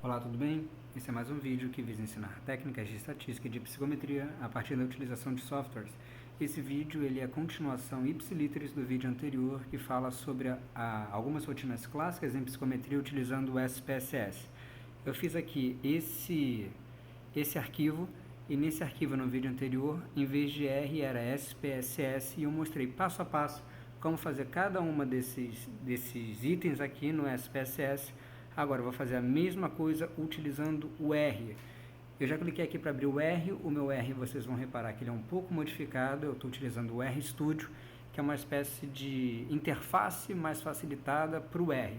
Olá, tudo bem? Esse é mais um vídeo que visa ensinar técnicas de estatística e de psicometria a partir da utilização de softwares. Esse vídeo ele é a continuação ipsiliteris do vídeo anterior que fala sobre algumas rotinas clássicas em psicometria utilizando o SPSS. Eu fiz aqui esse arquivo e nesse arquivo no vídeo anterior, em vez de R era SPSS e eu mostrei passo a passo como fazer cada uma desses itens aqui no SPSS. Agora eu vou fazer a mesma coisa utilizando o R. Eu já cliquei aqui para abrir o R, o meu R vocês vão reparar que ele é um pouco modificado, eu estou utilizando o RStudio, que é uma espécie de interface mais facilitada para o R.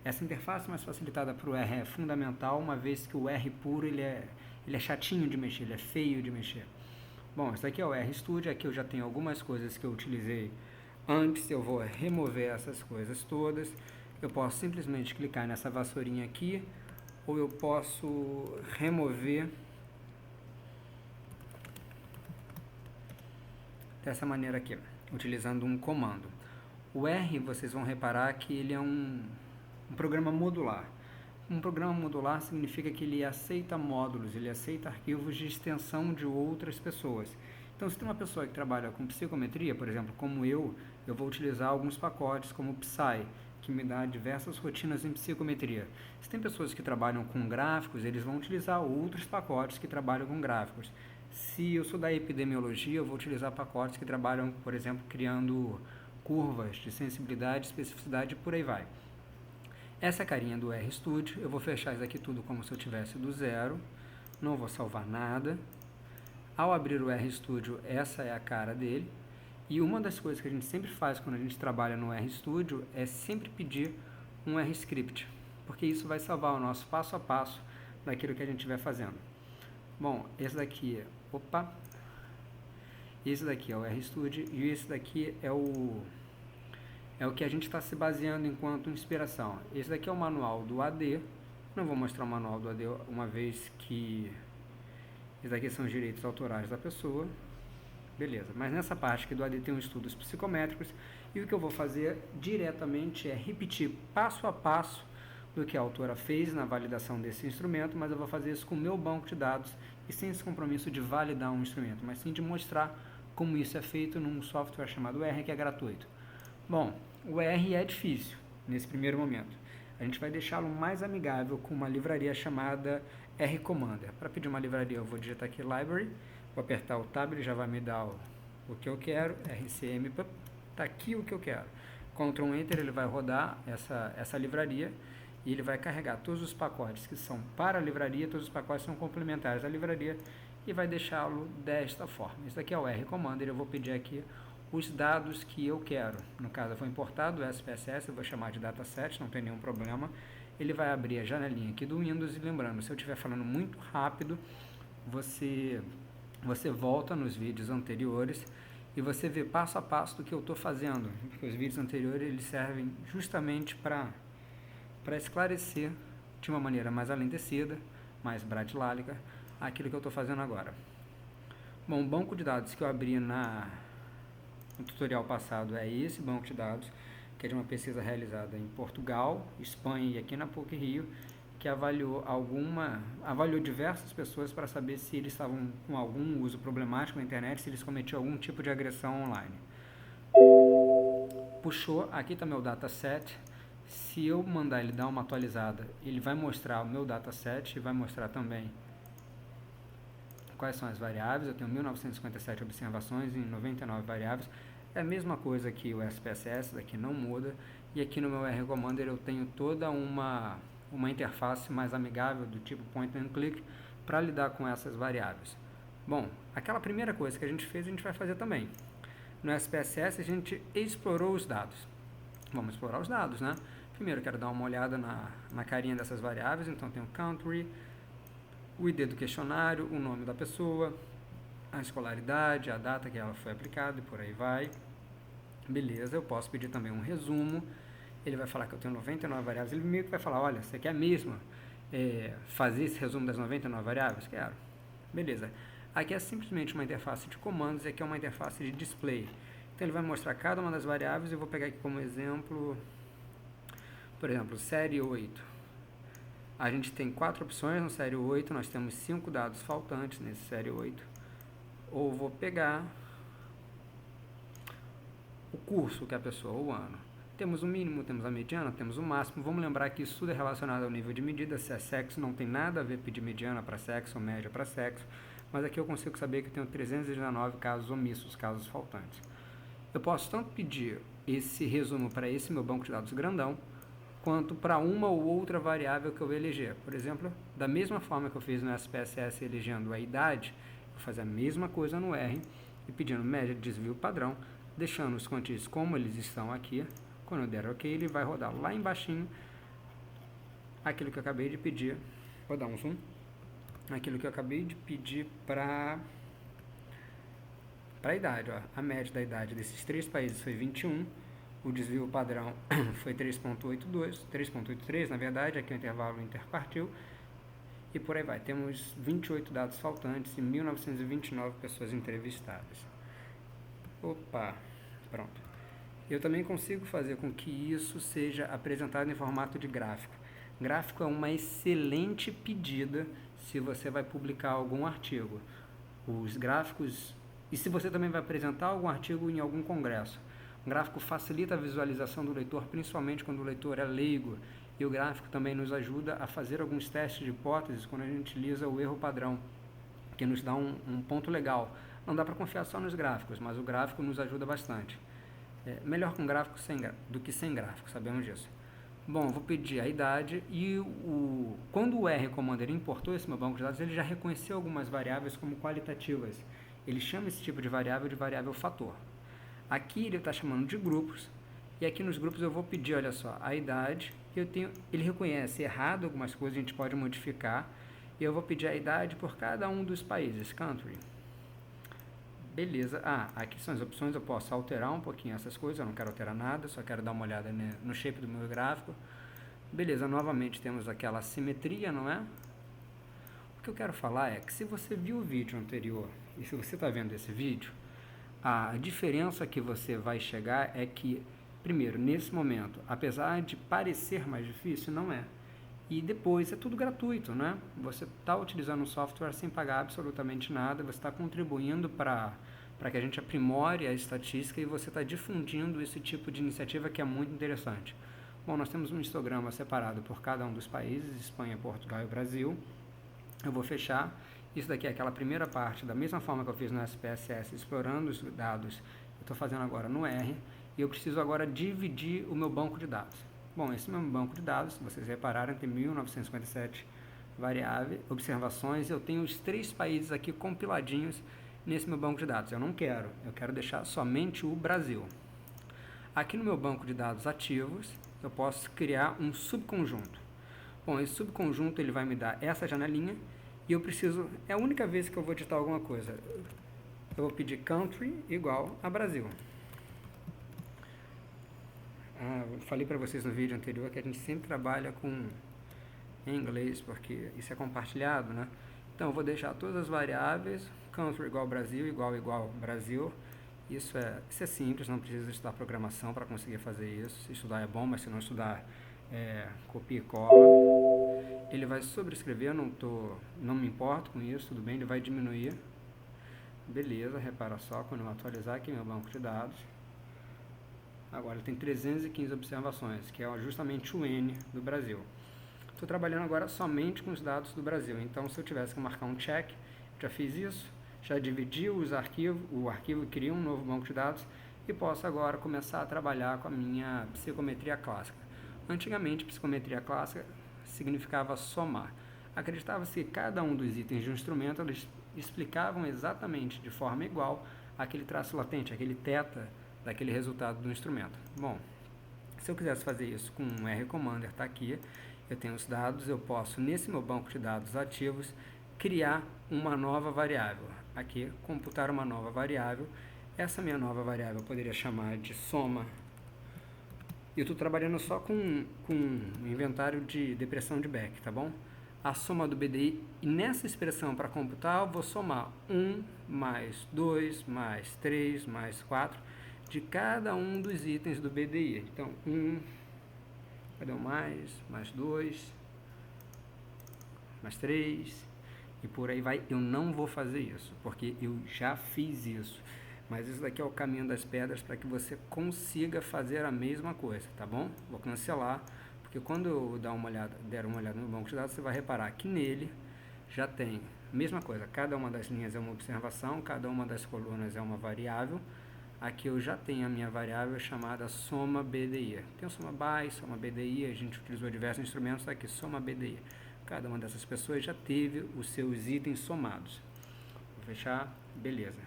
Essa interface mais facilitada para o R é fundamental, uma vez que o R puro ele é chatinho de mexer, ele é feio de mexer. Bom, esse aqui é o RStudio, aqui eu já tenho algumas coisas que eu utilizei antes, eu vou remover essas coisas todas. Eu posso simplesmente clicar nessa vassourinha aqui, ou eu posso remover dessa maneira aqui, utilizando um comando. O R, vocês vão reparar que ele é um programa modular. Um programa modular significa que ele aceita módulos, ele aceita arquivos de extensão de outras pessoas. Então, se tem uma pessoa que trabalha com psicometria, por exemplo, como eu vou utilizar alguns pacotes como o Psy, que me dá diversas rotinas em psicometria. Se tem pessoas que trabalham com gráficos, eles vão utilizar outros pacotes que trabalham com gráficos. Se eu sou da epidemiologia, eu vou utilizar pacotes que trabalham, por exemplo, criando curvas de sensibilidade, especificidade e por aí vai. Essa carinha do RStudio, eu vou fechar isso aqui tudo como se eu tivesse do zero, não vou salvar nada. Ao abrir o RStudio, essa é a cara dele. E uma das coisas que a gente sempre faz quando a gente trabalha no RStudio é sempre pedir um RScript, porque isso vai salvar o nosso passo a passo daquilo que a gente estiver fazendo. Bom, esse daqui é o RStudio e esse daqui é o que a gente está se baseando enquanto inspiração. Esse daqui é o manual do AD, não vou mostrar o manual do AD uma vez que esses daqui são os direitos autorais da pessoa. Beleza, mas nessa parte aqui do AD tem os estudos psicométricos e o que eu vou fazer diretamente é repetir passo a passo do que a autora fez na validação desse instrumento, mas eu vou fazer isso com o meu banco de dados e sem esse compromisso de validar um instrumento, mas sim de mostrar como isso é feito num software chamado R, que é gratuito. Bom, o R é difícil nesse primeiro momento. A gente vai deixá-lo mais amigável com uma livraria chamada RCommander. Para pedir uma livraria eu vou digitar aqui Library, vou apertar o Tab, ele já vai me dar o que eu quero, RCM, está aqui o que eu quero. Ctrl Enter, ele vai rodar essa livraria e ele vai carregar todos os pacotes que são para a livraria, todos os pacotes são complementares à livraria e vai deixá-lo desta forma. Esse aqui é o RCommander, eu vou pedir aqui os dados que eu quero. No caso, foi importado o SPSS, eu vou chamar de dataset, não tem nenhum problema. Ele vai abrir a janelinha aqui do Windows e lembrando, se eu estiver falando muito rápido, você volta nos vídeos anteriores e você vê passo a passo do que eu estou fazendo. Os vídeos anteriores eles servem justamente para esclarecer de uma maneira mais alentecida, mais bradilálica, aquilo que eu estou fazendo agora. Bom, o banco de dados que eu abri no tutorial passado é esse banco de dados, que é de uma pesquisa realizada em Portugal, Espanha e aqui na PUC-Rio, que avaliou diversas pessoas para saber se eles estavam com algum uso problemático na internet, se eles cometiam algum tipo de agressão online. Puxou, aqui está meu dataset. Se eu mandar ele dar uma atualizada, ele vai mostrar o meu dataset e vai mostrar também quais são as variáveis. Eu tenho 1957 observações em 99 variáveis. É a mesma coisa que o SPSS, daqui não muda. E aqui no meu RCommander eu tenho toda uma interface mais amigável do tipo point and click para lidar com essas variáveis. Bom, aquela primeira coisa que a gente fez, a gente vai fazer também. No SPSS a gente explorou os dados. Vamos explorar os dados, né? Primeiro eu quero dar uma olhada na carinha dessas variáveis, então tem o country, o ID do questionário, o nome da pessoa, a escolaridade, a data que ela foi aplicada e por aí vai. Beleza, eu posso pedir também um resumo. Ele vai falar que eu tenho 99 variáveis, ele meio que vai falar, olha, você quer mesmo fazer esse resumo das 99 variáveis? Quero. Beleza. Aqui é simplesmente uma interface de comandos e aqui é uma interface de display. Então ele vai mostrar cada uma das variáveis, eu vou pegar aqui como exemplo, por exemplo, série 8. A gente tem 4 opções no série 8, nós temos 5 dados faltantes nesse série 8. Ou vou pegar o curso que a pessoa, o ano. Temos o mínimo, temos a mediana, temos o máximo. Vamos lembrar que isso tudo é relacionado ao nível de medida. Se é sexo, não tem nada a ver pedir mediana para sexo ou média para sexo. Mas aqui eu consigo saber que eu tenho 319 casos omissos, casos faltantes. Eu posso tanto pedir esse resumo para esse meu banco de dados grandão, quanto para uma ou outra variável que eu vou eleger. Por exemplo, da mesma forma que eu fiz no SPSS elegendo a idade, eu vou fazer a mesma coisa no R e pedindo média de desvio padrão, deixando os quantis como eles estão aqui. Quando eu der OK, ele vai rodar lá embaixinho aquilo que eu acabei de pedir. Vou dar um zoom. Aquilo que eu acabei de pedir para a idade. Ó. A média da idade desses 3 países foi 21. O desvio padrão foi 3.82, 3.83 na verdade, aqui é o intervalo interquartil. E por aí vai. Temos 28 dados faltantes e 1.929 pessoas entrevistadas. Opa, pronto. Eu também consigo fazer com que isso seja apresentado em formato de gráfico. Gráfico é uma excelente pedida se você vai publicar algum artigo. Os gráficos, e se você também vai apresentar algum artigo em algum congresso. O gráfico facilita a visualização do leitor, principalmente quando o leitor é leigo. E o gráfico também nos ajuda a fazer alguns testes de hipóteses quando a gente utiliza o erro padrão, que nos dá um ponto legal. Não dá para confiar só nos gráficos, mas o gráfico nos ajuda bastante. Melhor com gráfico do que sem gráfico, sabemos disso. Bom, vou pedir a idade e quando o R Commander importou esse meu banco de dados, ele já reconheceu algumas variáveis como qualitativas. Ele chama esse tipo de variável fator. Aqui ele está chamando de grupos, e aqui nos grupos eu vou pedir, olha só, a idade, ele reconhece errado algumas coisas, a gente pode modificar, e eu vou pedir a idade por cada um dos países, country. Beleza, aqui são as opções, eu posso alterar um pouquinho essas coisas, eu não quero alterar nada, só quero dar uma olhada no shape do meu gráfico. Beleza, novamente temos aquela simetria, não é? O que eu quero falar é que se você viu o vídeo anterior, e se você está vendo esse vídeo, a diferença que você vai chegar é que, primeiro, nesse momento, apesar de parecer mais difícil, não é. E depois é tudo gratuito, né? Você está utilizando um software sem pagar absolutamente nada, você está contribuindo para que a gente aprimore a estatística e você está difundindo esse tipo de iniciativa que é muito interessante. Bom, nós temos um histograma separado por cada um dos países, Espanha, Portugal e Brasil. Eu vou fechar. Isso daqui é aquela primeira parte, da mesma forma que eu fiz no SPSS, explorando os dados, eu estou fazendo agora no R, e eu preciso agora dividir o meu banco de dados. Bom, esse meu banco de dados, se vocês repararem, tem 1957 variáveis, observações, eu tenho os 3 países aqui compiladinhos nesse meu banco de dados. Eu quero deixar somente o Brasil. Aqui no meu banco de dados ativos, eu posso criar um subconjunto. Bom, esse subconjunto ele vai me dar essa janelinha, e eu preciso, é a única vez que eu vou digitar alguma coisa, eu vou pedir country igual a Brasil. Eu falei para vocês no vídeo anterior que a gente sempre trabalha em inglês, porque isso é compartilhado, né? Então eu vou deixar todas as variáveis, country igual Brasil, igual Brasil. Isso é simples, não precisa estudar programação para conseguir fazer isso. Se estudar é bom, mas se não estudar, copia e cola. Ele vai sobrescrever, não me importo com isso, tudo bem, ele vai diminuir. Beleza, repara só, quando eu atualizar aqui meu banco de dados, agora tem 315 observações, que é justamente o N do Brasil. Estou trabalhando agora somente com os dados do Brasil, então se eu tivesse que marcar um check, já fiz isso, já dividi o arquivo cria um novo banco de dados e posso agora começar a trabalhar com a minha psicometria clássica. Antigamente, psicometria clássica significava somar. Acreditava-se que cada um dos itens de um instrumento eles explicavam exatamente de forma igual aquele traço latente, aquele θ daquele resultado do instrumento. Bom, se eu quisesse fazer isso com um R Commander, está aqui, eu tenho os dados, eu posso, nesse meu banco de dados ativos, criar uma nova variável. Aqui, computar uma nova variável. Essa minha nova variável eu poderia chamar de soma. Eu estou trabalhando só com inventário de depressão de Beck, tá bom? A soma do BDI, e nessa expressão para computar, eu vou somar 1 mais 2 mais 3 mais 4 de cada um dos itens do BDI. Então, 1, cadê o mais 2, mais 3, e por aí vai. Eu não vou fazer isso, porque eu já fiz isso. Mas isso daqui é o caminho das pedras para que você consiga fazer a mesma coisa, tá bom? Vou cancelar, porque quando eu der uma olhada no banco de dados, você vai reparar que nele já tem a mesma coisa. Cada uma das linhas é uma observação, cada uma das colunas é uma variável. Aqui eu já tenho a minha variável chamada soma BDI. Tem o soma BY, soma BDI, a gente utilizou diversos instrumentos aqui, soma BDI. Cada uma dessas pessoas já teve os seus itens somados. Vou fechar, beleza.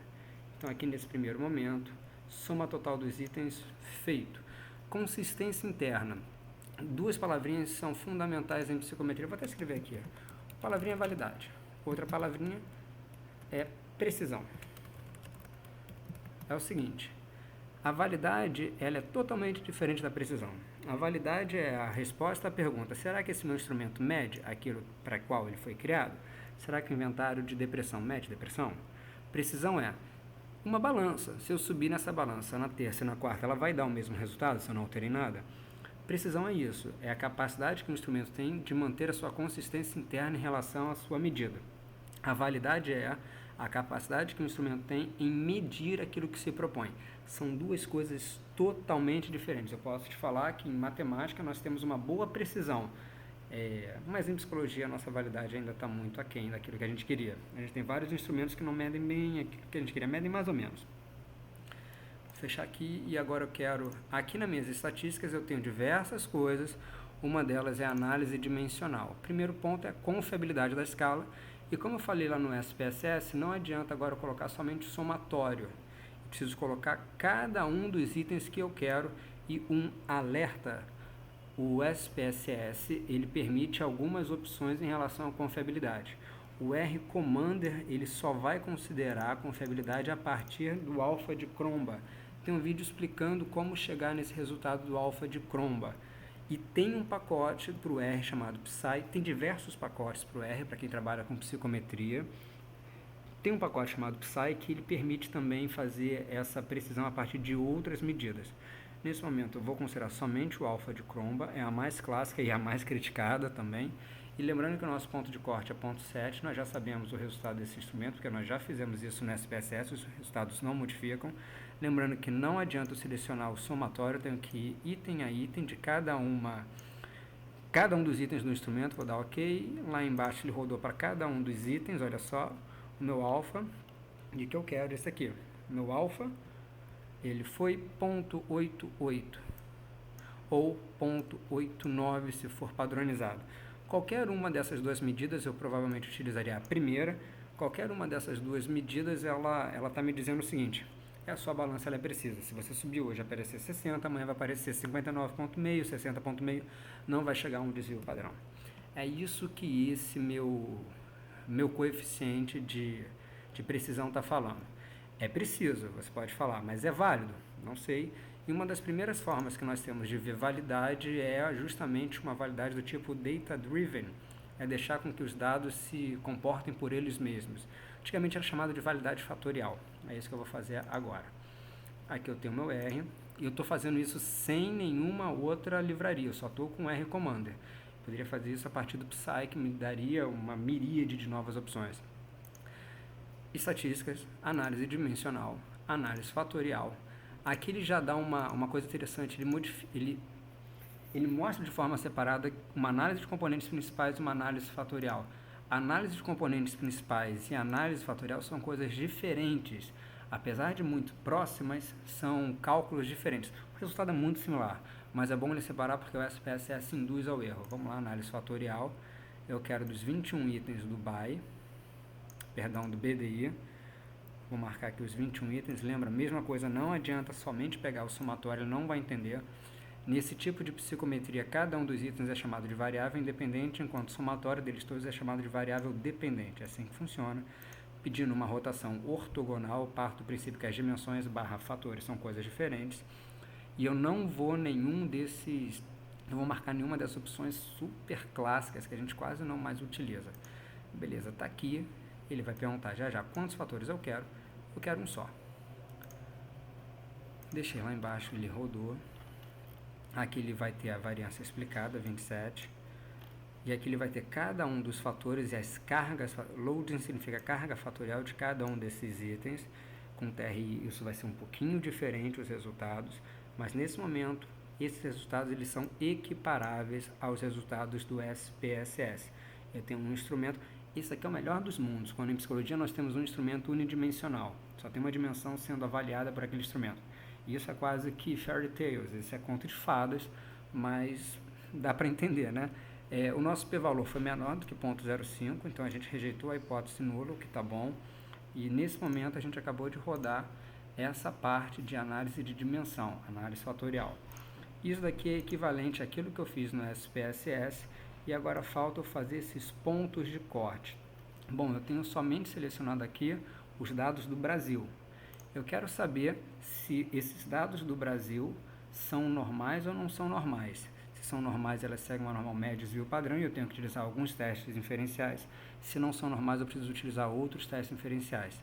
Então aqui nesse primeiro momento, soma total dos itens, feito. Consistência interna. Duas palavrinhas são fundamentais em psicometria. Vou até escrever aqui. Palavrinha é validade. Outra palavrinha é precisão. É o seguinte, a validade ela é totalmente diferente da precisão. A validade é a resposta à pergunta, será que esse meu instrumento mede aquilo para qual ele foi criado? Será que o inventário de depressão mede depressão? Precisão é uma balança. Se eu subir nessa balança na terça e na quarta, ela vai dar o mesmo resultado se eu não alterei nada? Precisão é isso, é a capacidade que o instrumento tem de manter a sua consistência interna em relação à sua medida. A validade é a capacidade que o instrumento tem em medir aquilo que se propõe. São duas coisas totalmente diferentes. Eu posso te falar que em matemática nós temos uma boa precisão, mas em psicologia a nossa validade ainda está muito aquém daquilo que a gente queria. A gente tem vários instrumentos que não medem bem aquilo que a gente queria, medem mais ou menos. Vou fechar aqui e agora eu quero, aqui nas minhas estatísticas eu tenho diversas coisas, uma delas é a análise dimensional. O primeiro ponto é a confiabilidade da escala. E como eu falei lá no SPSS, não adianta agora eu colocar somente o somatório. Eu preciso colocar cada um dos itens que eu quero e um alerta. O SPSS ele permite algumas opções em relação à confiabilidade. O R Commander ele só vai considerar a confiabilidade a partir do alfa de Cronbach. Tem um vídeo explicando como chegar nesse resultado do alfa de Cronbach. E tem um pacote para o R chamado Psy, tem diversos pacotes para o R, para quem trabalha com psicometria. Tem um pacote chamado Psy que ele permite também fazer essa precisão a partir de outras medidas. Nesse momento eu vou considerar somente o alfa de Cronbach, é a mais clássica e a mais criticada também. E lembrando que o nosso ponto de corte é ponto 7, nós já sabemos o resultado desse instrumento, porque nós já fizemos isso no SPSS, os resultados não modificam. Lembrando que não adianta eu selecionar o somatório, eu tenho que ir item a item de cada um dos itens do instrumento, vou dar OK. Lá embaixo ele rodou para cada um dos itens, olha só, o meu alfa, de que eu quero esse aqui. O meu alfa, ele foi 0,88 ou 0,89 se for padronizado. Qualquer uma dessas duas medidas eu provavelmente utilizaria a primeira. Qualquer uma dessas duas medidas ela está me dizendo o seguinte: a sua balança ela é precisa. Se você subir hoje aparecer 60, amanhã vai aparecer 59,5, 60,5, não vai chegar a um desvio padrão. É isso que esse meu coeficiente de precisão está falando. É preciso, você pode falar, mas é válido? Não sei. E uma das primeiras formas que nós temos de ver validade é justamente uma validade do tipo data-driven, é deixar com que os dados se comportem por eles mesmos. Antigamente era chamado de validade fatorial, é isso que eu vou fazer agora. Aqui eu tenho meu R, e eu estou fazendo isso sem nenhuma outra livraria, eu só estou com o R Commander. Eu poderia fazer isso a partir do Psy, que me daria uma miríade de novas opções. Estatísticas, análise dimensional, análise fatorial. Aqui ele já dá uma coisa interessante, ele mostra de forma separada uma análise de componentes principais e uma análise fatorial. A análise de componentes principais e a análise fatorial são coisas diferentes. Apesar de muito próximas, são cálculos diferentes. O resultado é muito similar, mas é bom ele separar porque o SPSS induz ao erro. Vamos lá, análise fatorial. Eu quero dos 21 itens do BDI. Vou marcar aqui os 21 itens. Lembra, mesma coisa, não adianta somente pegar o somatório, ele não vai entender. Nesse tipo de psicometria, cada um dos itens é chamado de variável independente, enquanto o somatório deles todos é chamado de variável dependente. É assim que funciona. Pedindo uma rotação ortogonal, parto do princípio que as dimensões / fatores são coisas diferentes. E eu não vou marcar nenhuma dessas opções super clássicas que a gente quase não mais utiliza. Beleza, está aqui. Ele vai perguntar já quantos fatores eu quero. Eu quero um só. Deixei lá embaixo, ele rodou. Aqui ele vai ter a variância explicada, 27. E aqui ele vai ter cada um dos fatores e as cargas, loading significa carga fatorial de cada um desses itens. Com TRI isso vai ser um pouquinho diferente os resultados, mas nesse momento esses resultados eles são equiparáveis aos resultados do SPSS. Eu tenho um instrumento, esse aqui é o melhor dos mundos, quando em psicologia nós temos um instrumento unidimensional, só tem uma dimensão sendo avaliada por aquele instrumento. Isso é quase que fairy tales, isso é conto de fadas, mas dá para entender, né? O nosso p-valor foi menor do que 0,05, então a gente rejeitou a hipótese nula, o que está bom, e nesse momento a gente acabou de rodar essa parte de análise de dimensão, análise fatorial. Isso daqui é equivalente àquilo que eu fiz no SPSS, e agora falta eu fazer esses pontos de corte. Bom, eu tenho somente selecionado aqui os dados do Brasil. Eu quero saber se esses dados do Brasil são normais ou não são normais. Se são normais, elas seguem uma normal média, desvio padrão, e eu tenho que utilizar alguns testes inferenciais. Se não são normais, eu preciso utilizar outros testes inferenciais.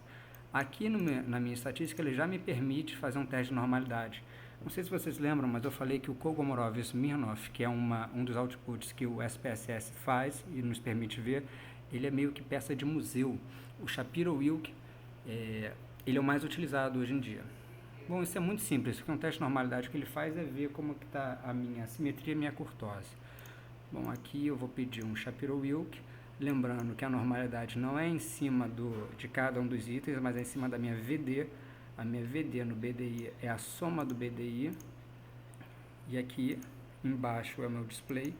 Aqui na minha estatística, ele já me permite fazer um teste de normalidade. Não sei se vocês lembram, mas eu falei que o Kolmogorov e o Smirnov, que é um dos outputs que o SPSS faz e nos permite ver, ele é meio que peça de museu. O Shapiro-Wilk, ele é o mais utilizado hoje em dia. Bom, isso é muito simples, porque um teste de normalidade que ele faz é ver como está a minha simetria e a minha kurtose. Bom, aqui eu vou pedir um Shapiro-Wilk, lembrando que a normalidade não é em cima de cada um dos itens, mas é em cima da minha VD. A minha VD no BDI é a soma do BDI. E aqui embaixo é o meu display.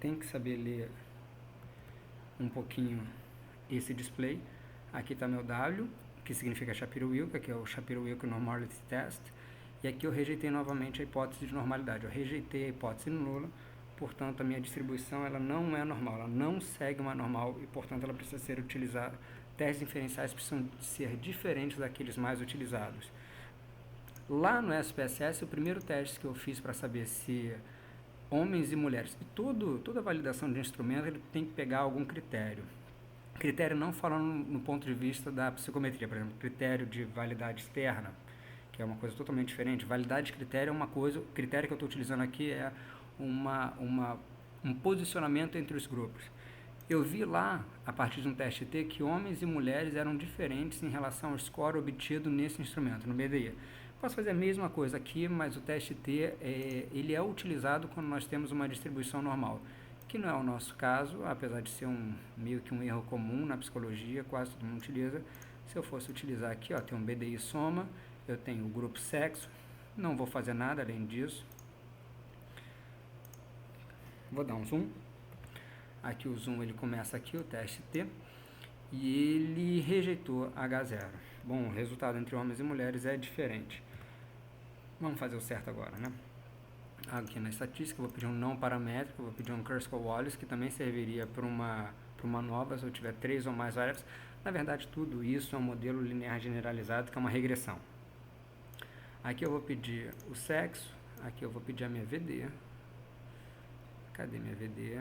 Tem que saber ler um pouquinho esse display. Aqui está meu W, que significa Shapiro-Wilk, que é o Shapiro-Wilk Normality Test. E aqui eu rejeitei novamente a hipótese de normalidade. Eu rejeitei a hipótese nula, portanto a minha distribuição ela não é normal, ela não segue uma normal e portanto ela precisa ser utilizada. Testes inferenciais precisam ser diferentes daqueles mais utilizados. Lá no SPSS, o primeiro teste que eu fiz para saber se homens e mulheres, e toda validação de instrumento ele tem que pegar algum critério. Critério não falando no ponto de vista da psicometria, por exemplo, critério de validade externa, que é uma coisa totalmente diferente. Validade de critério é uma coisa, o critério que eu estou utilizando aqui é um posicionamento entre os grupos. Eu vi lá, a partir de um teste T, que homens e mulheres eram diferentes em relação ao score obtido nesse instrumento, no BDI. Posso fazer a mesma coisa aqui, mas o teste T ele é utilizado quando nós temos uma distribuição normal, que não é o nosso caso, apesar de ser meio que um erro comum na psicologia, quase todo mundo utiliza. Se eu fosse utilizar aqui, ó, tem um BDI soma, eu tenho o grupo sexo, não vou fazer nada além disso. Vou dar um zoom. Aqui o zoom ele começa aqui, o teste T, e ele rejeitou H0. Bom, o resultado entre homens e mulheres é diferente. Vamos fazer o certo agora, né? Aqui na estatística eu vou pedir um não paramétrico, vou pedir um Kruskal-Wallis, que também serviria para uma nova, se eu tiver 3 ou mais variáveis. Na verdade, tudo isso é um modelo linear generalizado, que é uma regressão. Aqui eu vou pedir o sexo, aqui eu vou pedir a minha VD. Cadê minha VD?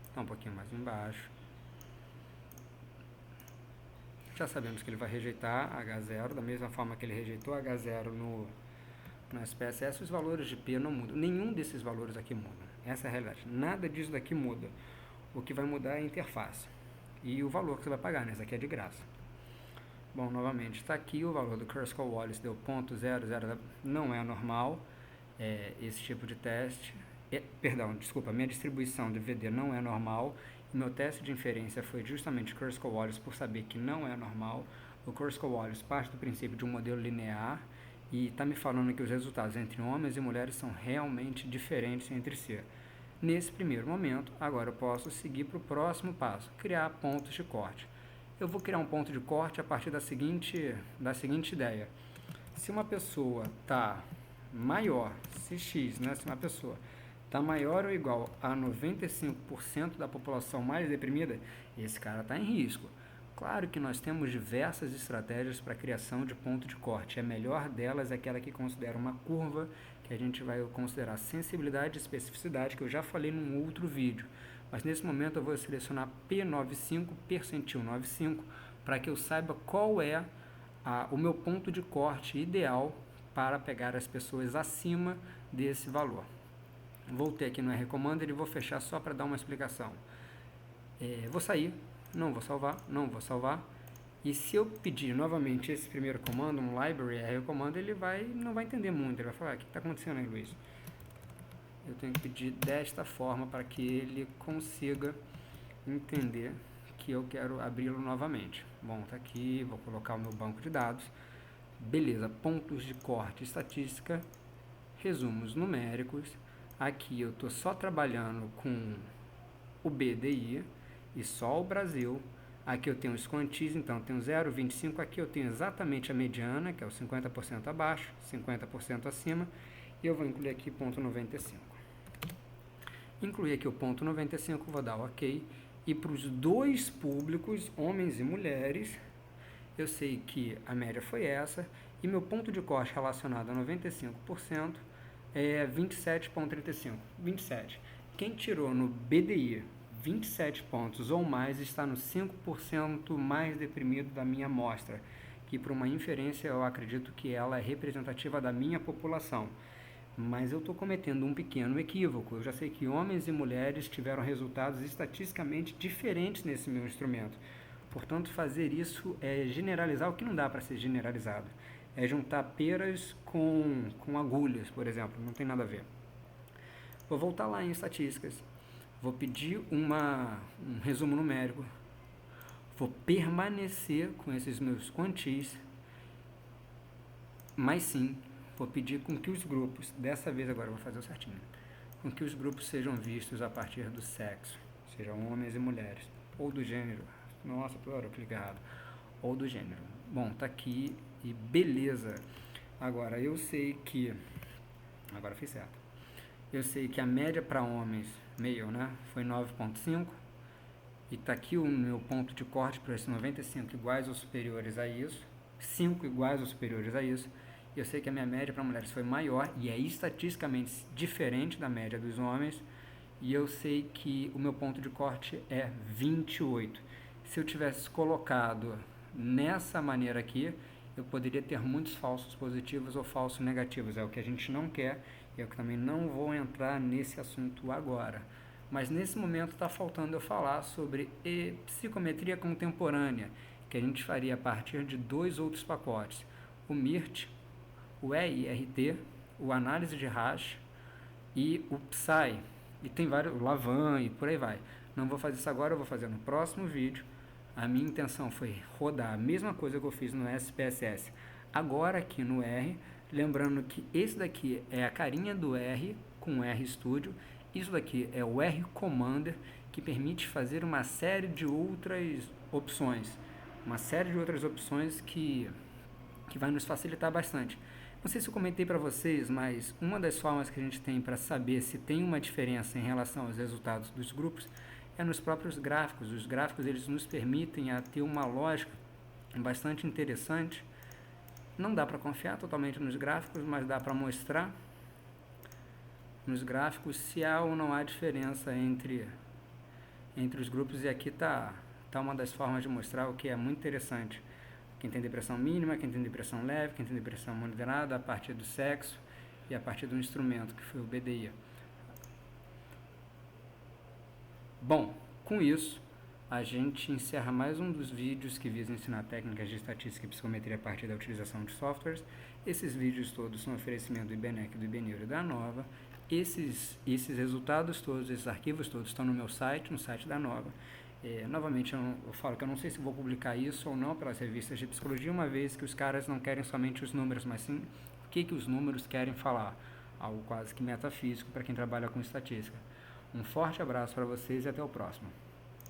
Está um pouquinho mais embaixo. Já sabemos que ele vai rejeitar H0, da mesma forma que ele rejeitou H0 no SPSS, os valores de P não mudam. Nenhum desses valores aqui muda. Essa é a realidade. Nada disso daqui muda. O que vai mudar é a interface. E o valor que você vai pagar, né? Isso aqui é de graça. Bom, novamente, está aqui o valor do Kruskal-Wallis, deu 0.00, não é normal esse tipo de teste. Desculpa, minha distribuição de VD não é normal. Meu teste de inferência foi justamente Kruskal-Wallis por saber que não é normal. O Kruskal-Wallis parte do princípio de um modelo linear e está me falando que os resultados entre homens e mulheres são realmente diferentes entre si. Nesse primeiro momento, agora eu posso seguir para o próximo passo, criar pontos de corte. Eu vou criar um ponto de corte a partir da seguinte ideia. Se uma pessoa está maior, se x, né, se uma pessoa está maior ou igual a 95% da população mais deprimida, esse cara está em risco. Claro que nós temos diversas estratégias para a criação de ponto de corte. A melhor delas é aquela que considera uma curva, que a gente vai considerar sensibilidade e especificidade, que eu já falei num outro vídeo. Mas nesse momento eu vou selecionar P95, percentil 95, para que eu saiba qual é o meu ponto de corte ideal para pegar as pessoas acima desse valor. Voltei aqui no R-Commander e vou fechar só para dar uma explicação. Vou sair, não vou salvar, não vou salvar. E se eu pedir novamente esse primeiro comando, um library R-Commander, ele não vai entender muito. Ele vai falar, o que está acontecendo aí, Luiz? Eu tenho que pedir desta forma para que ele consiga entender que eu quero abri-lo novamente. Bom, tá aqui, vou colocar o meu banco de dados. Beleza, pontos de corte, estatística, resumos numéricos. Aqui eu estou só trabalhando com o BDI e só o Brasil. Aqui eu tenho os quantis, então tenho 0,25. Aqui eu tenho exatamente a mediana, que é o 50% abaixo, 50% acima. E eu vou incluir aqui ponto 95. Incluir aqui o ponto 95, vou dar OK. E para os dois públicos, homens e mulheres, eu sei que a média foi essa. E meu ponto de corte relacionado a 95% é 27,35. 27. Quem tirou no BDI 27 pontos ou mais está no 5% mais deprimido da minha amostra, que por uma inferência eu acredito que ela é representativa da minha população. Mas eu estou cometendo um pequeno equívoco. Eu já sei que homens e mulheres tiveram resultados estatisticamente diferentes nesse meu instrumento. Portanto, fazer isso é generalizar o que não dá para ser generalizado. É juntar peras com agulhas, por exemplo. Não tem nada a ver. Vou voltar lá em estatísticas. Vou pedir um resumo numérico. Vou permanecer com esses meus quantis. Mas sim, vou pedir com que os grupos, dessa vez agora eu vou fazer o certinho, com que os grupos sejam vistos a partir do sexo, sejam homens e mulheres, ou do gênero, nossa, pior, eu cliquei errado, ou do gênero. Bom, tá aqui e beleza. Agora eu sei que, agora fiz certo, eu sei que a média para homens, male, né, foi 9,5, e tá aqui o meu ponto de corte para esses 95 iguais ou superiores a isso, 5 iguais ou superiores a isso. Eu sei que a minha média para mulheres foi maior e é estatisticamente diferente da média dos homens. E eu sei que o meu ponto de corte é 28. Se eu tivesse colocado nessa maneira aqui, eu poderia ter muitos falsos positivos ou falsos negativos. É o que a gente não quer e eu também não vou entrar nesse assunto agora. Mas nesse momento está faltando eu falar sobre psicometria contemporânea, que a gente faria a partir de dois outros pacotes. O MIRT, o EIRT, o análise de hash e o PSI. E tem vários, o Lavan e por aí vai. Não vou fazer isso agora, eu vou fazer no próximo vídeo. A minha intenção foi rodar a mesma coisa que eu fiz no SPSS. Agora aqui no R, lembrando que esse daqui é a carinha do R com o RStudio. Isso daqui é o R-Commander, que permite fazer uma série de outras opções. Uma série de outras opções que vai nos facilitar bastante. Não sei se eu comentei para vocês, mas uma das formas que a gente tem para saber se tem uma diferença em relação aos resultados dos grupos é nos próprios gráficos. Os gráficos eles nos permitem a ter uma lógica bastante interessante. Não dá para confiar totalmente nos gráficos, mas dá para mostrar nos gráficos se há ou não há diferença entre os grupos. E aqui está uma das formas de mostrar o que é muito interessante. Quem tem depressão mínima, quem tem depressão leve, quem tem depressão moderada, a partir do sexo e a partir do instrumento, que foi o BDI. Bom, com isso, a gente encerra mais um dos vídeos que visam ensinar técnicas de estatística e psicometria a partir da utilização de softwares. Esses vídeos todos são oferecimento do IBNEC, do IBNeuro e da Nova. Esses resultados todos, esses arquivos todos estão no meu site, no site da Nova. Novamente, eu falo que eu não sei se vou publicar isso ou não pelas revistas de psicologia, uma vez que os caras não querem somente os números, mas sim o que os números querem falar. Algo quase que metafísico para quem trabalha com estatística. Um forte abraço para vocês e até o próximo.